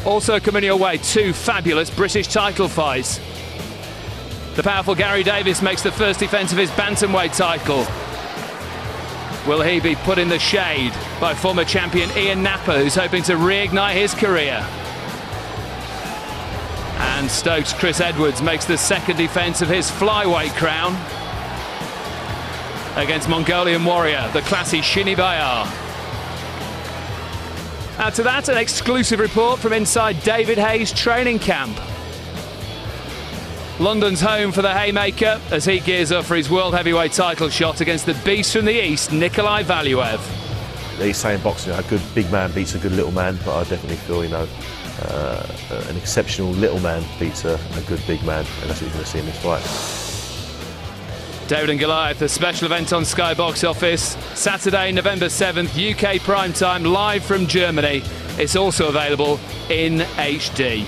Also coming your way, 2 fabulous British title fights. The powerful Gary Davis makes the first defence of his bantamweight title. Will he be put in the shade by former champion Ian Napper, who's hoping to reignite his career? And Stoke's Chris Edwards makes the second defence of his flyweight crown against Mongolian warrior, the classy Shini Bayar. Add to that, an exclusive report from inside David Hayes' training camp. London's home for the Haymaker as he gears up for his world heavyweight title shot against the beast from the east, Nikolai Valuev. They say in boxing, a good big man beats a good little man, but I definitely feel, an exceptional little man beats a good big man, and that's what you're going to see in this fight. David and Goliath, a special event on Sky Box Office, Saturday, November 7th, UK primetime, live from Germany. It's also available in HD.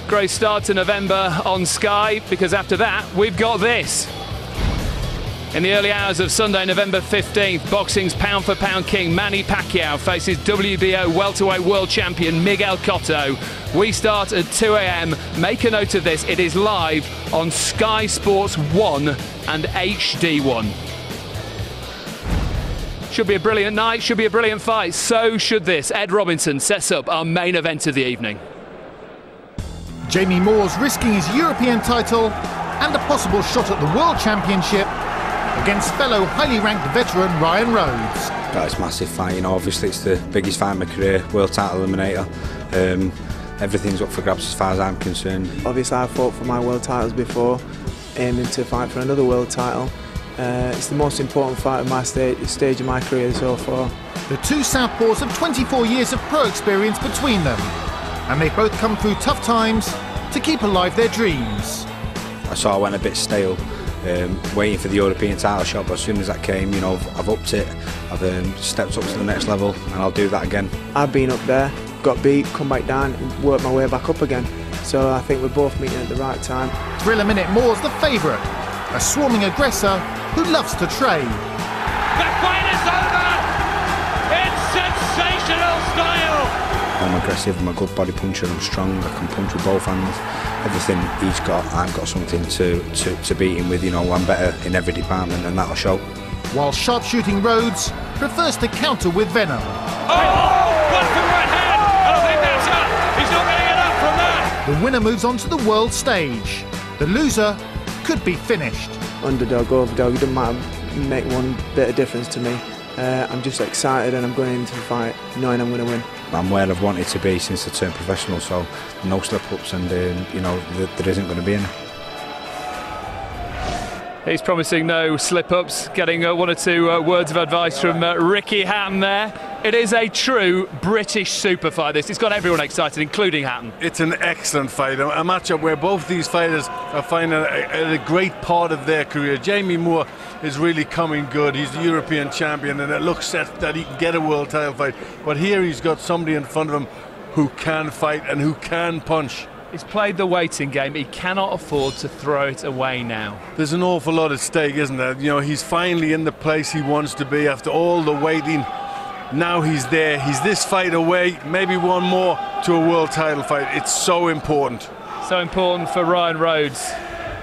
Great start to November on Sky, because after that, we've got this. In the early hours of Sunday, November 15th, boxing's pound-for-pound king Manny Pacquiao faces WBO welterweight world champion Miguel Cotto. We start at 2 AM. Make a note of this. It is live on Sky Sports 1 and HD1. Should be a brilliant night, should be a brilliant fight. So should this. Ed Robinson sets up our main event of the evening. Jamie Moore's risking his European title and a possible shot at the World Championship against fellow highly ranked veteran Ryan Rhodes. It's a massive fight, obviously it's the biggest fight of my career, world title eliminator. Everything's up for grabs as far as I'm concerned. Obviously I fought for my world titles before, aiming to fight for another world title. It's the most important fight of my stage of my career so far. The two southpaws have 24 years of pro experience between them, and they've both come through tough times to keep alive their dreams. I went a bit stale, waiting for the European title shot, but as soon as that came, I've upped it, I've stepped up to the next level, and I'll do that again. I've been up there, got beat, come back down and worked my way back up again. So I think we're both meeting at the right time. Thriller Minute Moore's the favourite, a swarming aggressor who loves to trade. The fight is over! It's sensational style! I'm aggressive, I'm a good body puncher, I'm strong, I can punch with both hands. Everything he's got, I've got something to beat him with, I'm better in every department, and that'll show. While sharpshooting Rhodes prefers to counter with venom. Oh! One for the right hand! I don't think that's up! He's not getting it up from that! The winner moves on to the world stage. The loser could be finished. Underdog, overdog, it doesn't matter, make one bit of difference to me. I'm just excited and I'm going into the fight knowing I'm going to win. I'm where I've wanted to be since I turned professional, so no slip-ups, and there isn't going to be any. He's promising no slip-ups, getting 1 or 2 words of advice from Ricky Hatton there. It is a true British super fight, this. It's got everyone excited, including Hatton. It's an excellent fight, a matchup where both these fighters are finding a great part of their career. Jamie Moore is really coming good. He's the European champion, and it looks set that he can get a world title fight. But here he's got somebody in front of him who can fight and who can punch. He's played the waiting game. He cannot afford to throw it away now. There's an awful lot at stake, isn't there? He's finally in the place he wants to be after all the waiting. Now he's there. He's this fight away, maybe one more to a world title fight. It's so important. So important for Ryan Rhodes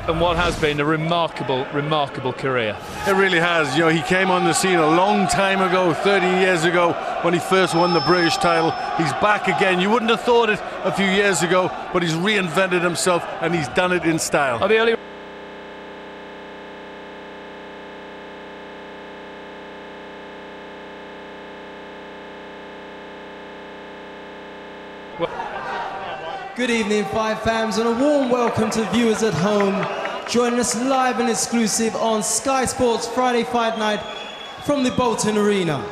and what has been a remarkable, remarkable career. It really has. He came on the scene a long time ago, 30 years ago, when he first won the British title. He's back again. You wouldn't have thought it a few years ago, but he's reinvented himself and he's done it in style. The early Good evening, Fight fans, and a warm welcome to viewers at home joining us live and exclusive on Sky Sports Friday Fight Night from the Bolton Arena.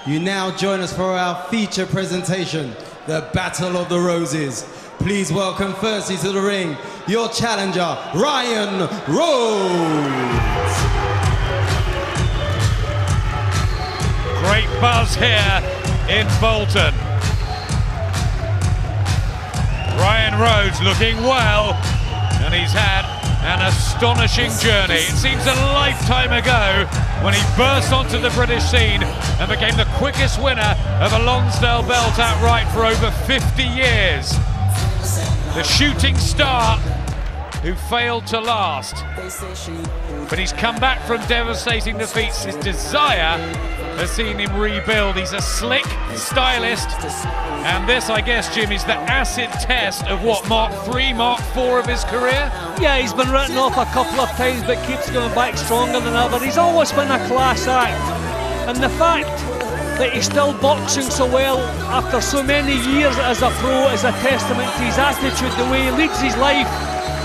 You now join us for our feature presentation, the Battle of the Roses. Please welcome firstly to the ring, your challenger, Ryan Rhodes. Great buzz here in Bolton. Ryan Rhodes looking well, and he's had An astonishing journey. It seems a lifetime ago when he burst onto the British scene and became the quickest winner of a Lonsdale belt outright for over 50 years. The shooting star who failed to last. But he's come back from devastating defeats. His desire has seen him rebuild. He's a slick stylist. And this, I guess, Jim, is the acid test of what, Mark 3, Mark 4 of his career? Yeah, he's been written off a couple of times but keeps going back stronger than ever. He's always been a class act. And the fact that he's still boxing so well after so many years as a pro is a testament to his attitude, the way he leads his life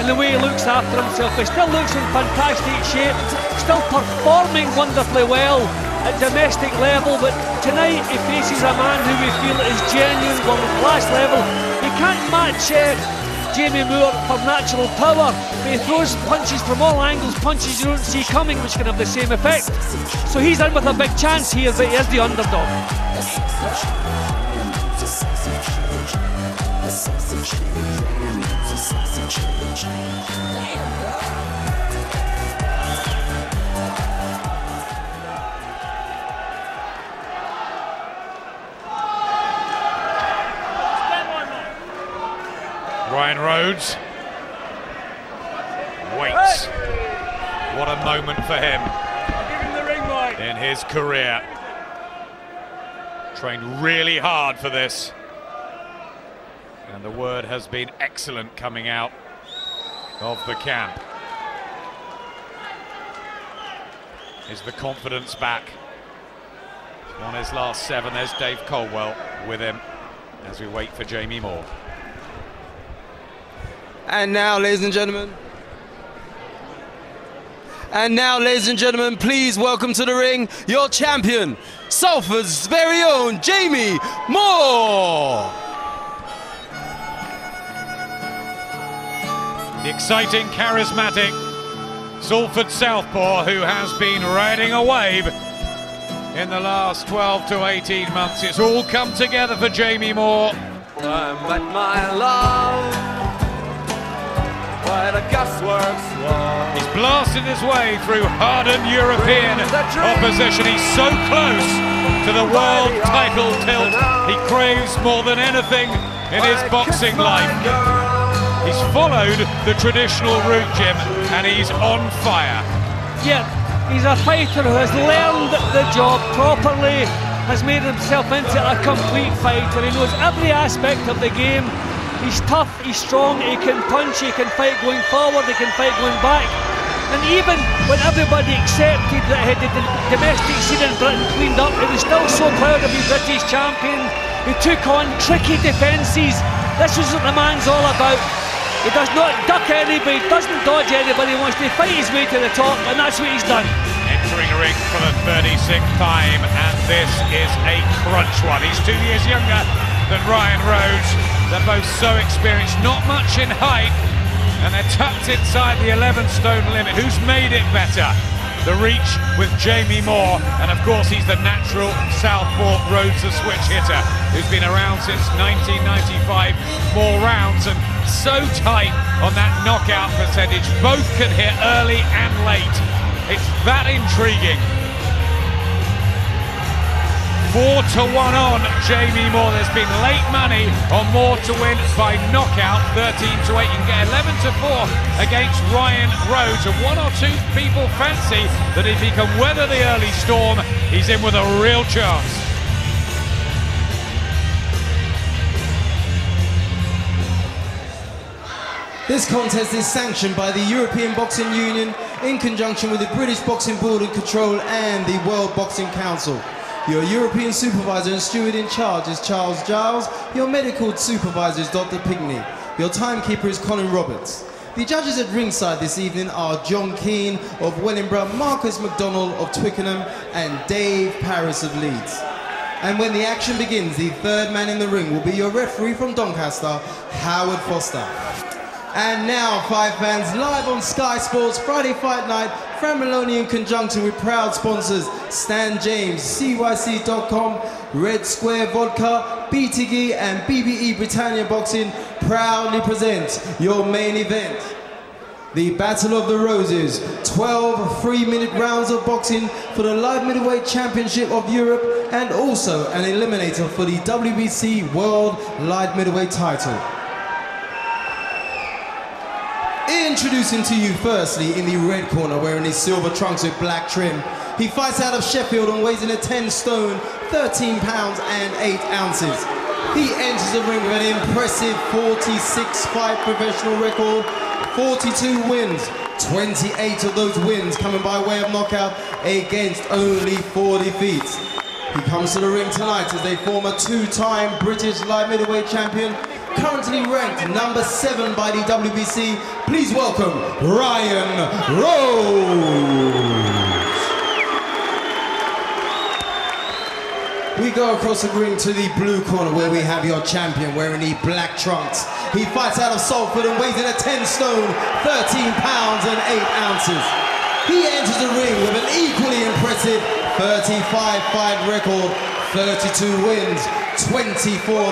and the way he looks after himself. He still looks in fantastic shape, still performing wonderfully well at domestic level, but tonight he faces a man who we feel is genuine world-class level. He can't match Jamie Moore for natural power, but he throws punches from all angles, punches you don't see coming, which can have the same effect. So he's in with a big chance here, but he is the underdog. Ryan Rhodes waits. What a moment for him in his career. Trained really hard for this. And the word has been excellent coming out of the camp. Is the confidence back? On his last 7, there's Dave Colwell with him as we wait for Jamie Moore. And now, ladies and gentlemen, please welcome to the ring your champion, Salford's very own Jamie Moore. The exciting, charismatic Salford southpaw who has been riding a wave in the last 12 to 18 months. It's all come together for Jamie Moore. I met my love by the gasworks wall. He's blasted his way through hardened European opposition. He's so close to the world title tilt. He craves more than anything in his boxing life. He's followed the traditional route, Jim, and he's on fire. Yeah, he's a fighter who has learned the job properly, has made himself into a complete fighter. He knows every aspect of the game. He's tough, he's strong, he can punch, he can fight going forward, he can fight going back. And even when everybody accepted that he had the domestic scene in Britain cleaned up, he was still so proud of his British champion. He took on tricky defences. This is what the man's all about. He does not duck anybody, doesn't dodge anybody, he wants to fight his way to the top, and that's what he's done. Entering a ring for the 36th time, and this is a crunch one. He's 2 years younger than Ryan Rhodes. They're both so experienced, not much in height, and they're tucked inside the 11-stone limit. Who's made it better? The reach with Jamie Moore, and of course he's the natural southpaw Rhodes, the switch hitter, who's been around since 1995, more rounds, and so tight on that knockout percentage. Both can hit early and late. It's that intriguing. 4-1 on Jamie Moore. There's been late money on Moore to win by knockout, 13-8. You can get 11-4 against Ryan Rhodes. And one or two people fancy that if he can weather the early storm, he's in with a real chance. This contest is sanctioned by the European Boxing Union in conjunction with the British Boxing Board and Control and the World Boxing Council. Your European supervisor and steward in charge is Charles Giles. Your medical supervisor is Dr. Pigney. Your timekeeper is Colin Roberts. The judges at ringside this evening are John Keane of Wellingborough, Marcus McDonnell of Twickenham, and Dave Parris of Leeds. And when the action begins, the third man in the ring will be your referee from Doncaster, Howard Foster. And now, Five Fans, live on Sky Sports Friday Fight Night, Fran Maloney in conjunction with proud sponsors Stan James, CYC.com, Red Square Vodka, BTG and BBE Britannia Boxing proudly present your main event. The Battle of the Roses, 12 3-minute rounds of boxing for the light middleweight championship of Europe and also an eliminator for the WBC World Light Middleweight title. Introducing to you firstly in the red corner, wearing his silver trunks with black trim. He fights out of Sheffield and weighs in at 10 stone, 13 pounds and 8 ounces. He enters the ring with an impressive 46-fight professional record, 42 wins, 28 of those wins coming by way of knockout against only 4 defeats. He comes to the ring tonight as a former 2-time British light middleweight champion, currently ranked number 7 by the WBC. Please welcome Ryan Rhodes. We go across the ring to the blue corner where we have your champion wearing the black trunks. He fights out of Salford and weighs in at 10 stone, 13 pounds and 8 ounces. He enters the ring with an equally impressive 35-fight record, 32 wins, 24